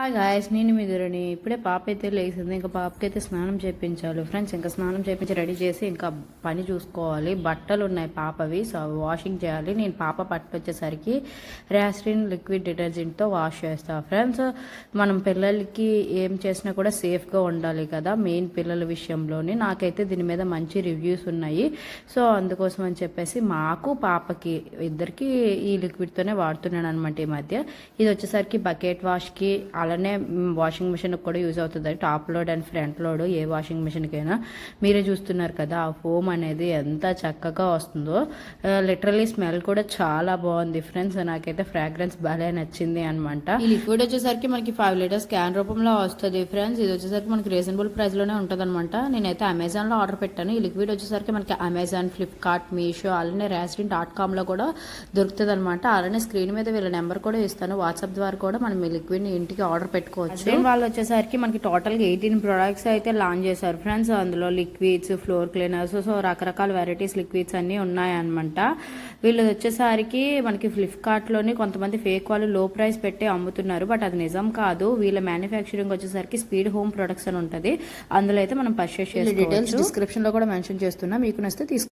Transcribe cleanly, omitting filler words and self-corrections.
Hi guys, నేను మీ ధరణి. ఇప్పుడే పాప అయితే లేచింది. ఇంకా పాపకి అయితే స్నానం చేయించాలి ఫ్రెండ్స్. ఇంకా స్నానం చేయించి రెడీ చేసి ఇంకా పని చూసుకోవాలి. బట్టలు ఉన్నాయి పాపవి, సో వాషింగ్ చేయాలి. నేను పాప బట్టలు వచ్చేసరికి ర్యాస్లిన్ లిక్విడ్ డిటర్జెంట్తో వాష్ చేస్తాను ఫ్రెండ్స్. మనం పిల్లలకి ఏం చేసినా కూడా సేఫ్గా ఉండాలి కదా, మెయిన్ పిల్లల విషయంలోనే. నాకైతే దీని మీద మంచి రివ్యూస్ ఉన్నాయి. సో అందుకోసం అని చెప్పేసి మాకు పాపకి ఇద్దరికి ఈ లిక్విడ్తోనే వాడుతున్నాను అనమాట ఈ మధ్య. ఇది వచ్చేసరికి బకెట్ వాష్కి అలానే వాషింగ్ మిషన్కి కూడా యూజ్ అవుతుంది. Top load and front load ఏ వాషింగ్ మిషన్కైనా. మీరే చూస్తున్నారు కదా ఆ ఫోమ్ అనేది ఎంత చక్కగా వస్తుందో. లిటరలీ స్మెల్ కూడా చాలా బాగుంది ఫ్రెండ్స్. నాకైతే ఫ్రాగ్రెన్స్ బాగా నచ్చింది అనమాట. ఈ లిక్విడ్ వచ్చేసరికి మనకి 5 లీటర్స్ క్యాన్ రూపంలో వస్తుంది ఫ్రెండ్స్. ఇది వచ్చేసరికి మనకి రీజనబుల్ ప్రైస్ లోనే ఉంటుంది అనమాట. నేనైతే అమెజాన్ లో ఆర్డర్ పెట్టాను. ఈ లిక్విడ్ వచ్చేసరికి మనకి అమెజాన్, ఫ్లిప్కార్ట్, మీషో అలానే ర్యాస్లిన్.com లో కూడా దొరుకుతుంది అనమాట. అలానే స్క్రీన్ మీద వీళ్ళ నెంబర్ కూడా ఇస్తాను. వాట్సాప్ ద్వారా కూడా మనం ఈ లిక్విడ్ ని ఇంటికి ఆర్డర్ పెట్టుకోవచ్చు. వాళ్ళు వచ్చేసరికి మనకి టోటల్గా 18 ప్రొడక్ట్స్ అయితే లాంచ్ చేశారు ఫ్రెండ్స్. అందులో లిక్విడ్స్, ఫ్లోర్ క్లీనర్స్, సో రకరకాల వెరైటీస్ లిక్విడ్స్ అన్నీ ఉన్నాయన్నమాట. వీళ్ళు వచ్చేసరికి మనకి ఫ్లిప్కార్ట్లోని కొంతమంది ఫేక్ వాళ్ళు లో ప్రైస్ పెట్టి అమ్ముతున్నారు, బట్ అది నిజం కాదు. వీళ్ళ మ్యానుఫ్యాక్చరింగ్ వచ్చేసరికి స్పీడ్ హోమ్ ప్రొడక్ట్స్ అని ఉంటుంది. అందులో అయితే మనం పర్చేస్ చేసుకోవచ్చు. డీటెయిల్స్ డిస్క్రిప్షన్ లో కూడా మెన్షన్ చేస్తున్నా, మీకు నచ్చితే